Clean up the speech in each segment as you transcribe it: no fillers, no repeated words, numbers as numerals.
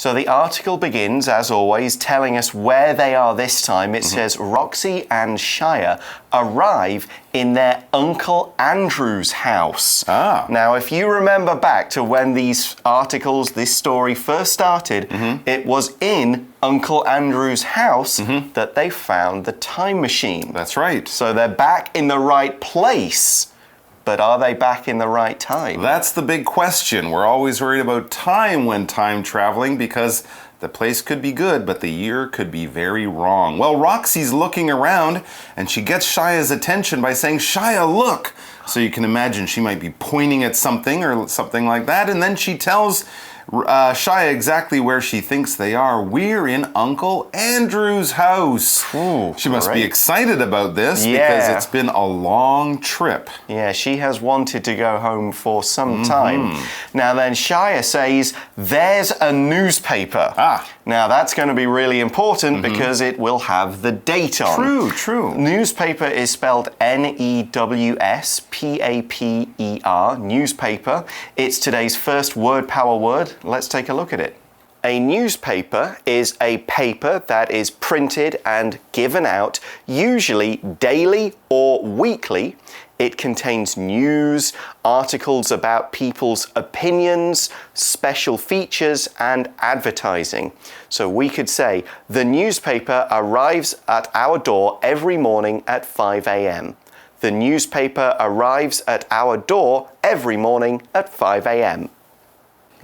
So the article begins, as always, telling us where they are this time. It says, Roxy and Shia arrive in their Uncle Andrew's house. Now, if you remember back to when these articles, this story first started, it was in Uncle Andrew's house that they found the time machine. That's right. So they're back in the right place. But are they back in the right time? That's the big question. We're always worried about time when time traveling because the place could be good, but the year could be very wrong. Well, Roxy's looking around and she gets Shia's attention by saying, Shia, look! So you can imagine she might be pointing at something or something like that, and then she tells Shia exactly where she thinks they are. We're in Uncle Andrew's house. Ooh, she must be excited about this because it's been a long trip. Yeah, she has wanted to go home for some time. Now then, Shia says, there's a newspaper. Now that's going to be really important because it will have the date on. True. Newspaper is spelled N-E-W-S-P-A-P-E-R, newspaper. It's today's first word power word. Let's take a look at it. A newspaper is a paper that is printed and given out, usually daily or weekly. It contains news, articles about people's opinions, special features, and advertising. So we could say, the newspaper arrives at our door every morning at 5 a.m. The newspaper arrives at our door every morning at 5 a.m.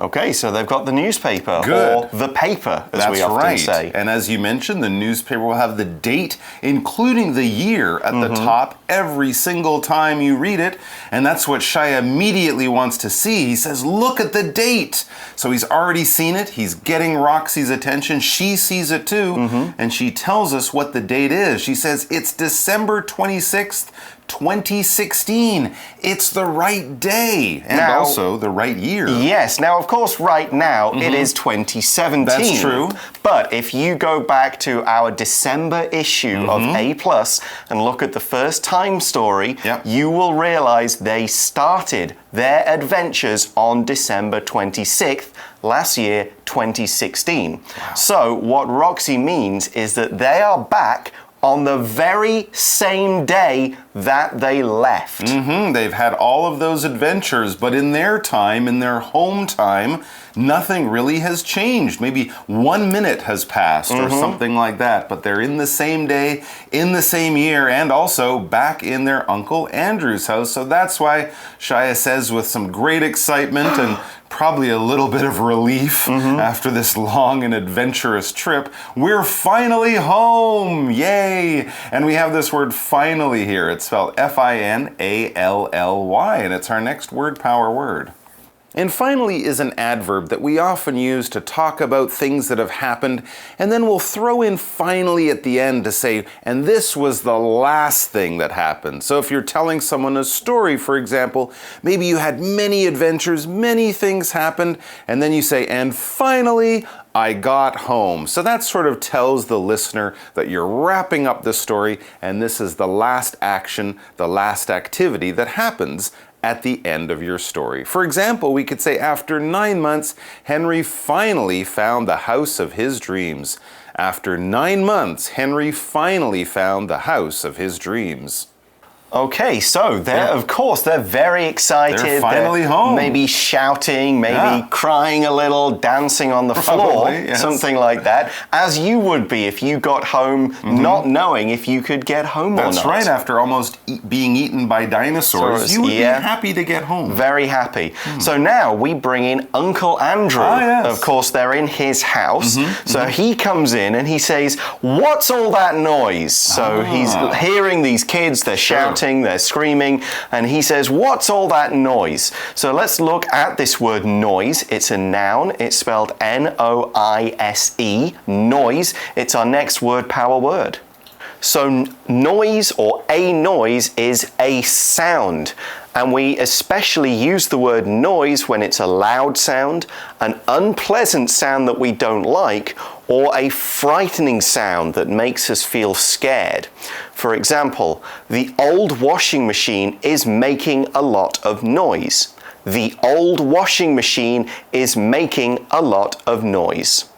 Okay, so they've got the newspaper, or the paper, as we often say. And as you mentioned, the newspaper will have the date, including the year, at the top every single time you read it. And that's what Shia immediately wants to see. He says, look at the date. So he's already seen it. He's getting Roxy's attention. She sees it too. And she tells us what the date is. She says, it's December 26th, 2016. It's the right day and now, also the right year. Yes. Now, of course, right now it is 2017. That's true. But if you go back to our December issue of A+ and look at the first time story, you will realize they started their adventures on December 26th last year, 2016. Wow. So what Roxy means is that they are back on the very same day that they left. They've had all of those adventures, but in their time, in their home time, nothing really has changed. Maybe 1 minute has passed or something like that, but they're in the same day, in the same year, and also back in their Uncle Andrew's house. So that's why Shia says with some great excitement and probably a little bit of relief after this long and adventurous trip, we're finally home! Yay! And we have this word finally here. It's spelled F-I-N-A-L-L-Y, and it's our next word power word. And finally is an adverb that we often use to talk about things that have happened, and then we'll throw in finally at the end to say, and this was the last thing that happened. So if you're telling someone a story, for example, maybe you had many adventures, many things happened, and then you say, and finally, I got home. So that sort of tells the listener that you're wrapping up the story, and this is the last action, the last activity that happens at the end of your story. For example, we could say, after 9 months, Henry finally found the house of his dreams. After 9 months, Henry finally found the house of his dreams. Okay, so of course, they're very excited. They're finally home. Maybe shouting, maybe crying a little, dancing on the floor, something like that. As you would be if you got home not knowing if you could get home or not. That's right, after almost being eaten by dinosaurs, you would be happy to get home. Very happy. So now we bring in Uncle Andrew. Of course, they're in his house. So he comes in and he says, what's all that noise? So he's hearing these kids, they're shouting. They're screaming, and he says, what's all that noise? So let's look at this word noise. It's a noun. It's spelled N-O-I-S-E, noise. It's our next word power word. So noise, or a noise, is a sound. And we especially use the word noise when it's a loud sound, an unpleasant sound that we don't like, or a frightening sound that makes us feel scared. For example, the old washing machine is making a lot of noise. the old washing machine is making a lot of noise.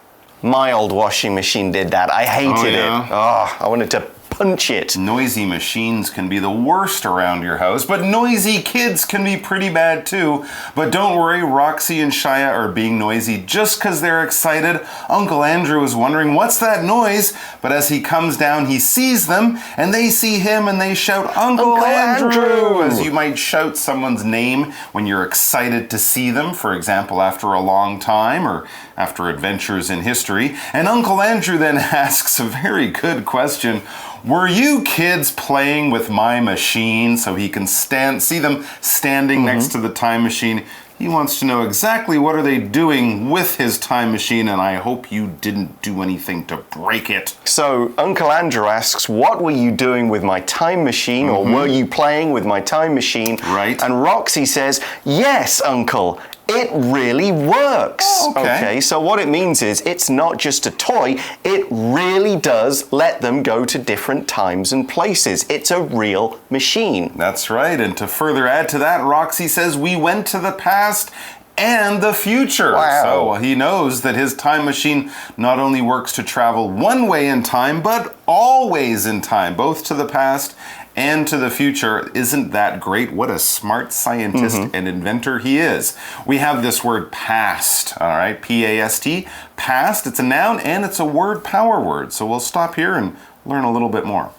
My old washing machine did that. I hated it. Oh, I wanted to punch it. Noisy machines can be the worst around your house, but noisy kids can be pretty bad too. But don't worry, Roxy and Shia are being noisy just because they're excited. Uncle Andrew is wondering, what's that noise? But as he comes down, he sees them, and they see him, and they shout, Uncle Andrew! As you might shout someone's name when you're excited to see them, for example, after a long time or after adventures in history. And Uncle Andrew then asks a very good question. Were you kids playing with my machine? So he can see them standing next to the time machine. He wants to know exactly what are they doing with his time machine, and I hope you didn't do anything to break it. So Uncle Andrew asks, what were you doing with my time machine, or were you playing with my time machine? Right. And Roxy says, yes, Uncle. It really works. Oh, okay. So what it means is it's not just a toy, it really does let them go to different times and places. It's a real machine. That's right. And to further add to that, Roxy says we went to the past and the future. Wow. So he knows that his time machine not only works to travel one way in time, but always in time, both to the past and to the future. Isn't that great? What a smart scientist and inventor he is. We have this word past, all right, P-A-S-T, past. It's a noun and it's a word power word. So we'll stop here and learn a little bit more.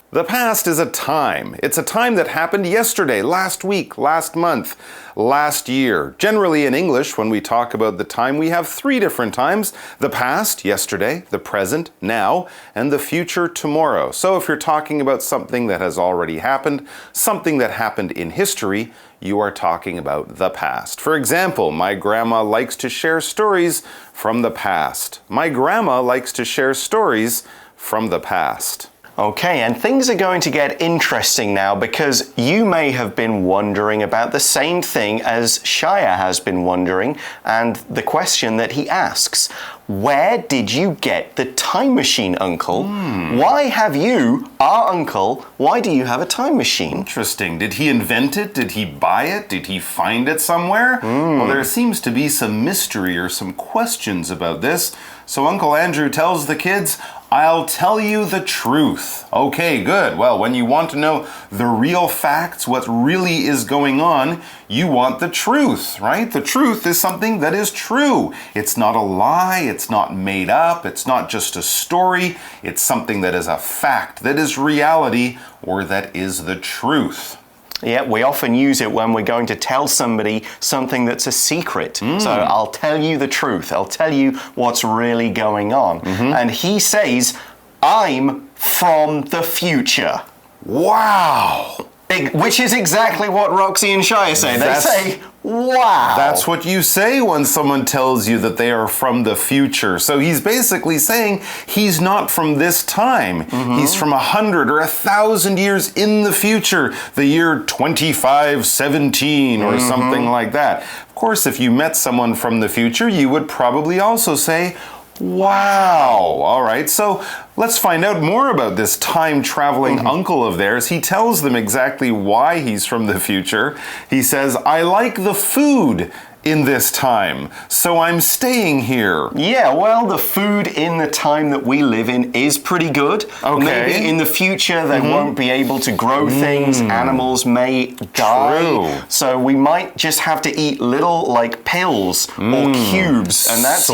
The past is a time. It's a time that happened yesterday, last week, last month, last year. Generally in English, when we talk about the time, we have three different times. The past, yesterday, the present, now, and the future, tomorrow. So if you're talking about something that has already happened, something that happened in history, you are talking about the past. For example, my grandma likes to share stories from the past. My grandma likes to share stories from the past. Okay, and things are going to get interesting now because you may have been wondering about the same thing as Shia has been wondering, and the question that he asks, where did you get the time machine, Uncle? Why have you, our uncle, why do you have a time machine? Interesting. Did he invent it? Did he buy it? Did he find it somewhere? Well, there seems to be some mystery or some questions about this. So Uncle Andrew tells the kids, I'll tell you the truth. Okay, good. Well, when you want to know the real facts, what really is going on, you want the truth, right? The truth is something that is true. It's not a lie. It's not made up. It's not just a story. It's something that is a fact, that is reality, or that is the truth. Yeah, we often use it when we're going to tell somebody something that's a secret. So I'll tell you the truth. I'll tell you what's really going on. And he says, I'm from the future. Wow! Which is exactly what Roxy and Shia say. They say, wow. That's what you say when someone tells you that they are from the future. So he's basically saying he's not from this time. He's from 100 or 1,000 years in the future, the year 2517 or something like that. Of course, if you met someone from the future, you would probably also say, wow. All right, so let's find out more about this time-traveling uncle of theirs. He tells them exactly why he's from the future. He says, I like the food in this time, so I'm staying here. Yeah, well, the food in the time that we live in is pretty good. Okay. Maybe in the future they won't be able to grow things. Animals may die. True. So we might just have to eat little like pills or cubes, and that's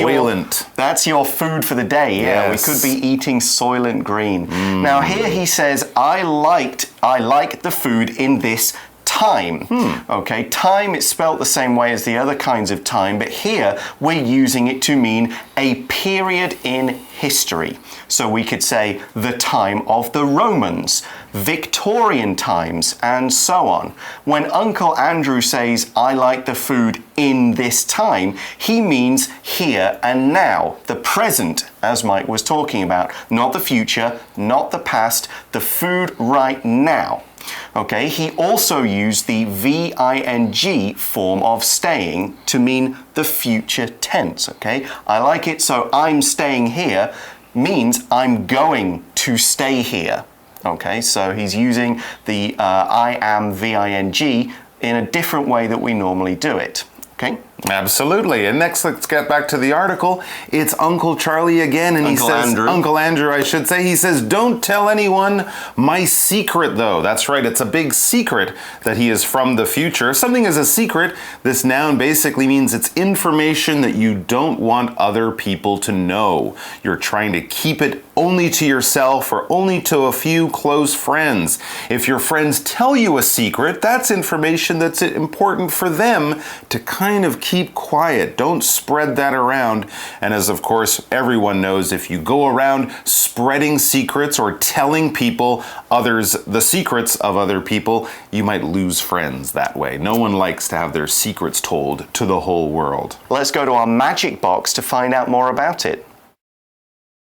your food for the day. Yeah, we could be eating Soylent Green. Now here he says, I like the food in this time. Okay, time is spelt the same way as the other kinds of time, but here we're using it to mean a period in history. So we could say the time of the Romans, Victorian times, and so on. When Uncle Andrew says, I like the food in this time, he means here and now, the present, as Mike was talking about, not the future, not the past, the food right now. Okay, he also used the V-I-N-G form of staying to mean the future tense, okay? I like it, so I'm staying here means I'm going to stay here, okay? So he's using the I am V-I-N-G in a different way that we normally do it. Okay? Absolutely. And next, let's get back to the article. It's Uncle Charlie again, and Uncle Andrew. Uncle Andrew, I should say. He says, "Don't tell anyone my secret, though." That's right. It's a big secret that he is from the future. If something is a secret, this noun basically means it's information that you don't want other people to know. You're trying to keep it only to yourself or only to a few close friends. If your friends tell you a secret, that's information that's important for them to kind of keep quiet. Don't spread that around. And as of course everyone knows, if you go around spreading secrets or telling people the secrets of other people, you might lose friends that way. No one likes to have their secrets told to the whole world. Let's go to our magic box to find out more about it.